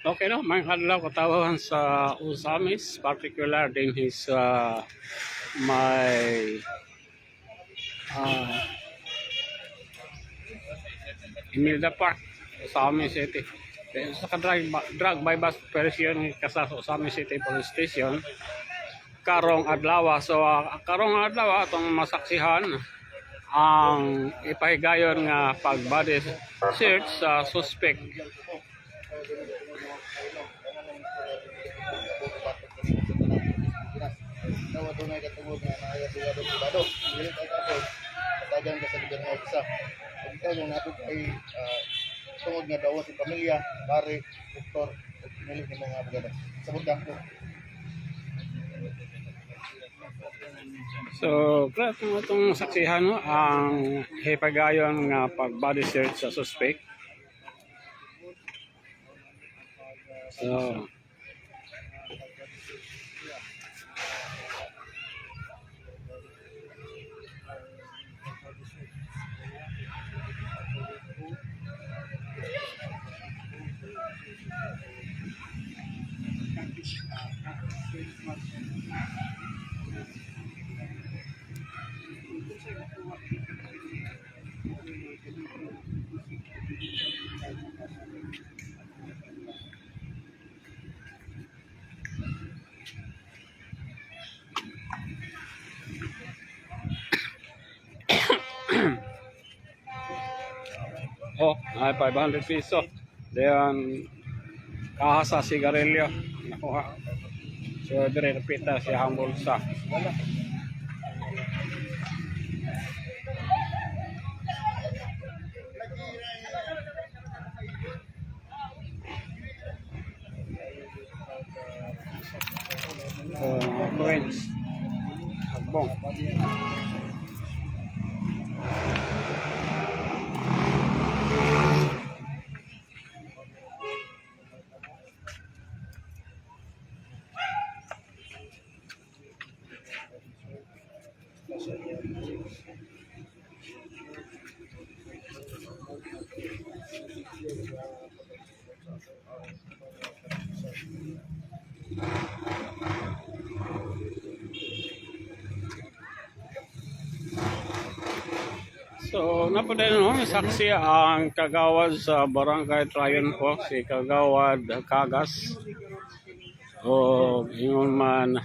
Okay no, may kadlaw katawan sa Usamis, particular din his my uh, Imelda Park, Usamis City. Then sa drug bypass operation kasa sa Usamis City Police Station karong adlaw. So karong adlaw atong masaksihan ang ipahigayon nga pag-body search sa suspect. Nawa doon ay katungod na nakayatuwa doon pribado. Dili kay kapos, katagan ka sa lugar nga ofisa. Kung ikaw yung natod ay tungod nga dawa sa pamilya, pare, doktor, o pinili ng mga abogado. Sabot ka po. So, class mo itong saksihan no, ang hipagayon nga pag-body search sa suspect. So, oh, ay 500 piso. Then, kaha sa sigarilyo. Nakuha. So, dire repita siya ang bulsa. Coins. Hagbong. So, napadala no, saksi ang kagawad sa Barangay Trayon po, si Kagawad Kagas. O, ingon man.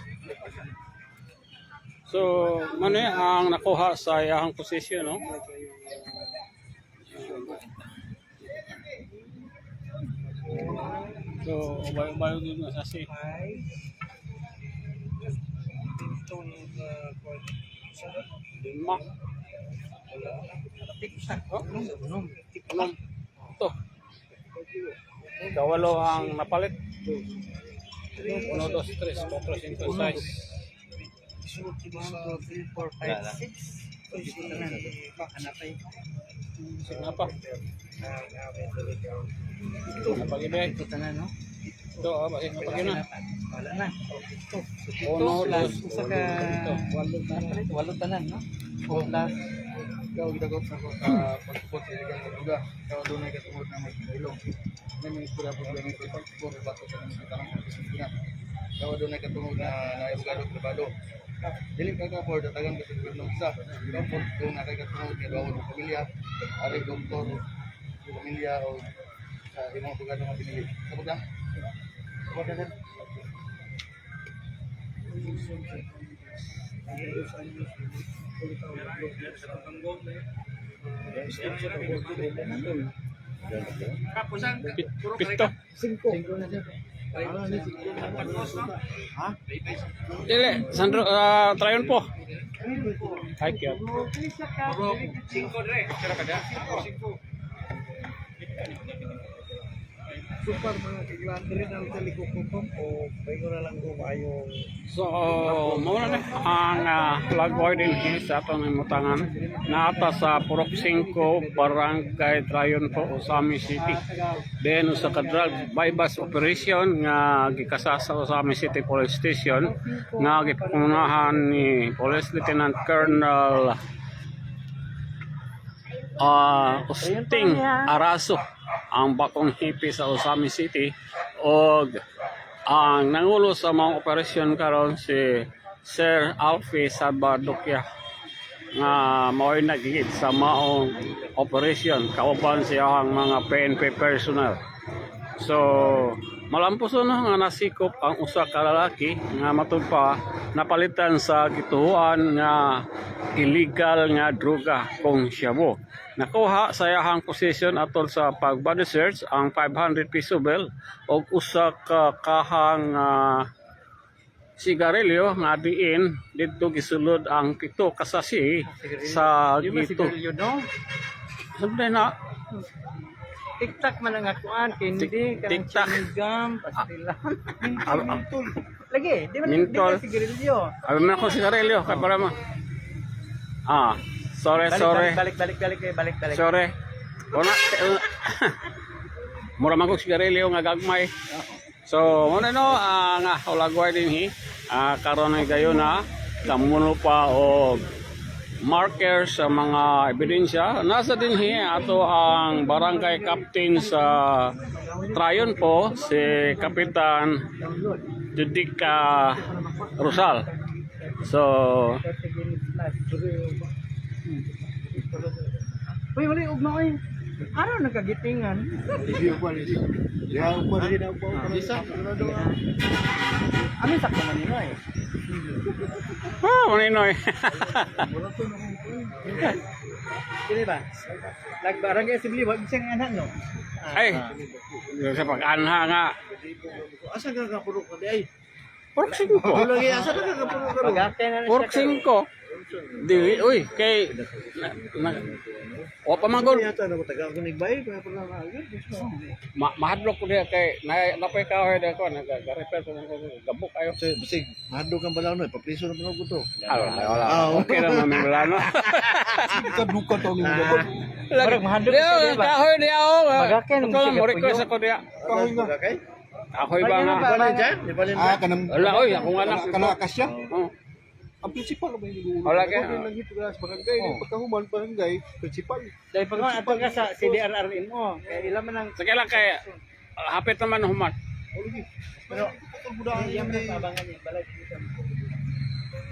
So, mani ang nakuha sa iyang posisyon, no? So, bayo-bayo din na saksi. Lima. Ito. Kawalo ang napalit. 1, 2, 3, 4, 5, 6. Apa? Napag-ibig. Ito tanan, no? Ito, napag-ina. Wala na. Uno, dos, walo tanan, no? Plus. Ikaw gidagot na ko sa pagpupot sa ilang kaduga. Ikaw doon ay katungod na magkailong. Ngayon may istorya po ganito ito. Pagpupot bato sa mga tanong pagkasimpunan. Ikaw doon ay katungod na naibugado trabado. Dili ka ka for datagan ka sa gobernong isa. Ikaw po doon na kay katungod na bawod ng pamilya. Ari doktor, pamilya o sa imong abogado nga pinili. Sabot ka? Sabot ka din? Pito. 5 na siya. Ha? Dili, Sandro, Trayon po. Ay, kaya. 5 dire. Kira ka dia? 5. Super mga kailan rin ang talikupupom o bago na lang ko maayong So, muna na ang flag boarding sa ato ng mutangan na ata sa Purok 5, Barangay Trayon po, Usamis City. Then, sa drug bypass operation nga gikasa sa Usamis City Police Station nga gipakunahan ni Police Lieutenant Colonel Usting Araso ang bakong hipi sa Osami City o ang nangulo sa mga operasyon karon si Sir Alfie Salvadocchia nga mao'y nagigit sa maong operasyon kauban siya ang mga PNP personnel. So malampuson nga nasikop ang usa ka lalaki nga matud pa napalitan sa gituhuan nga illegal nga droga kung shabu. Nakuha sa iyahang posisyon atol sa pag-body search ang 500 piso bill o usa ka kahang sigarilyo nga diin dito gisulod ang pito kasasi sa gito. Sabi na TikTok man ang akuan, hindi TikTok. Sinigam, pastilan. Mentol. Lagi, di ba Mentol. sigarilyo? Abi man ako sigarilyo kay para mo. Sorry. Balik. Sorry. Una mura man kog sigarilyo nga gagmay. So, muna no, nga ulagway din karon ay gayon na kamuno pa o marker sa mga ebidensya. Nasa din ato ang barangay captain sa Trayon po, si Kapitan Judica Rosal. So, Uy, wala yung ugma oy. Araw nagkagitingan. Amin sakto man nino eh. maninoy. Kini ba? Barangay Assembly, wag siyang anak no. Ay, sa pag-anha nga. Asa ka kapuro ka di ay? Pork 5. Lagi asa ka kapuro ka? Pagate na Pork 5. Dili, uy, kay o pamagol. Yata na mataga ko nigbay pa pala na agad. Mahadlok ko diya kay napay kahoy diya ko nag-repair ko gabok ayo. Bisig, mahadlo kang balaw no, papriso na pala ko to. Wala. Okay na mga milano. Kaduka to ni gabok. Parang mahadlok siya ba? Kahoy diya ako. Magaken, Ito lang mo request ako diya. Kahoy nga kay? Ako'y ba nga? Balin dyan? Di balin dyan? Kanang Wala, oy, akong anak. kana kasya. Oh. Ang principal ba yung Wala ka. lagi to sa barangay, pagkahuman barangay, principal. Dahil pag ato ka sa CDRRM mo, kaya ilan man ang Sige lang kay hapit naman human. pero iya man ang abangan niya balay dito.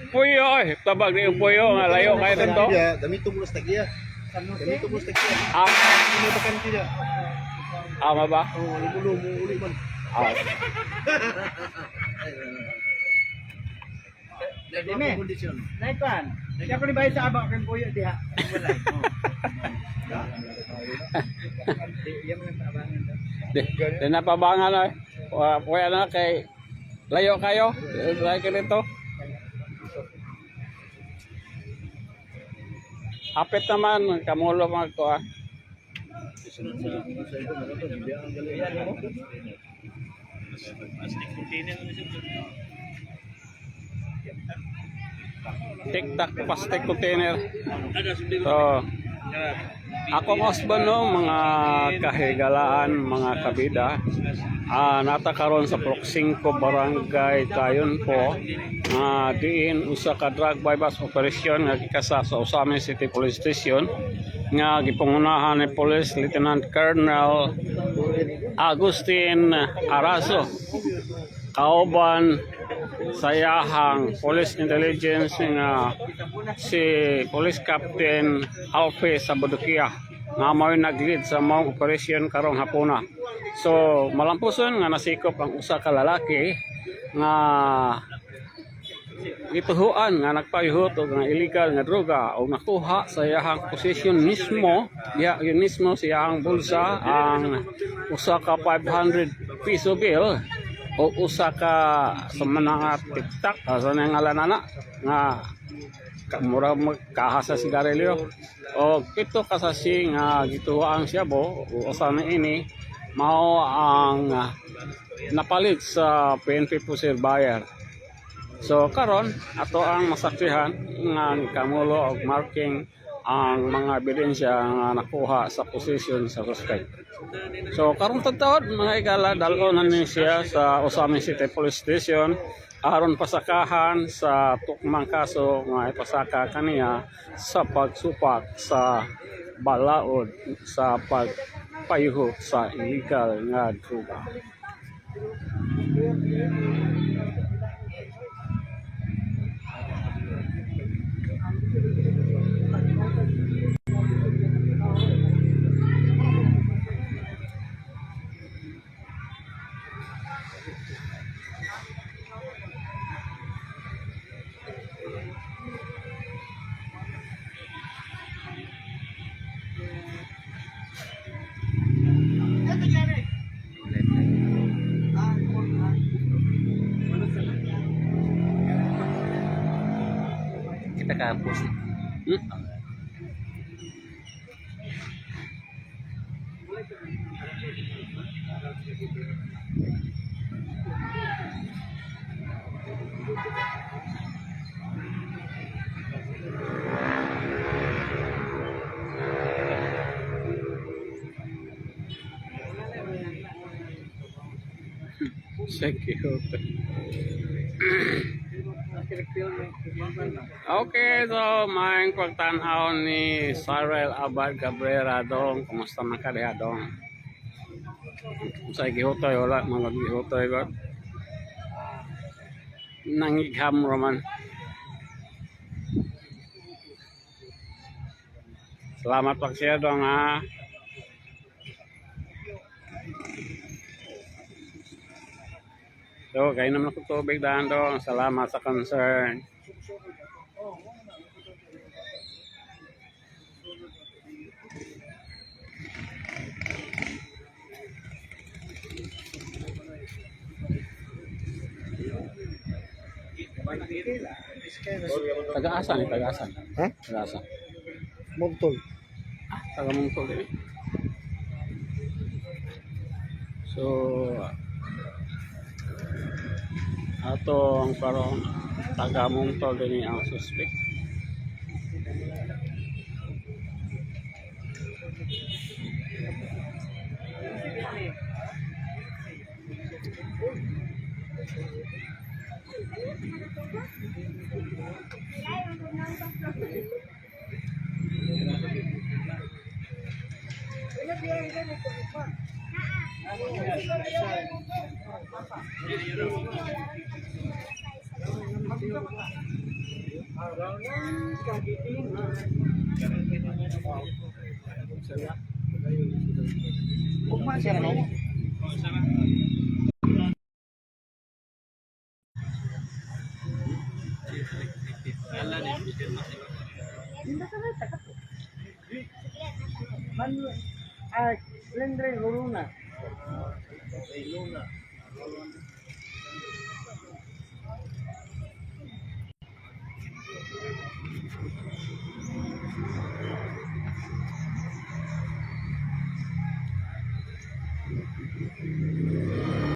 Puyo oy, tabag ni yung puyo nga layo kay dito. Damito mo sa tagiya. Damito mo sa tagiya. Ano ba kanti dia? Ama ba? Oh, libulo mo uli man. Dime. Naikwan. Siya ko ni bayad sa abang kan puyo diha. Wala. Iya man ang abangan daw. Di napabangan oy. Puya na kay layo kayo. Layo kayo dito. Hapit naman, kamulo mga ko TikTok plastic container. So, akong husband no, mga kahigalaan, mga kabida, nata karon sa Proxing ko barangay Tayon po, diin usa ka drug bypass operation nga gikasa sa Osami City Police Station nga gipangunahan ni Police Lieutenant Colonel Agustin Araso kauban sayahang police intelligence nga si Police Captain Alfie Salvadocchia nga mao'y nag-lead sa mga operasyon karong hapuna. So malampuson nga nasikop ang usa ka lalaki nga gituhuan nga nagpayuhot og nga illegal nga droga o nakuha sa iyahang posisyon mismo yun mismo sa iyahang bulsa ang usa ka 500 piso bill o usa ka sa mga TikTok sa ngalanana nga mura magkaha sa sigarilyo o pito kasasi nga gituhuan siya bo usa na ini mao ang napalit sa PNP Pusir Bayer. So karon ato ang masaksihan nga kamulo og marking ang mga ebidensya nga nakuha sa posisyon sa suspect. So karong tagtaon mga igala dalonan ni siya sa Osami City Police Station aron pasakahan sa tukmang kaso nga ipasaka kaniya sa pagsupak sa balaod sa pagpayuho sa illegal nga droga. Kita kampus. Hmm? Secure. Okay, so maing pagtanaw ni Cyril Abad Cabrera dong. Kumusta man ka diha dong? Sa gihutoy wala mga gihutoy ko. Nangigham raman. Salamat pag siya dong ha. So, kayo naman ako tubig daan dong. Salamat sa concern. Taga-asa ni, taga-asa. Ha? Taga-asa. Montol. Taga-Mungtol din. So, atong karon taga-Mungtol din ang suspect. Ugma siya no? Lendre Luna.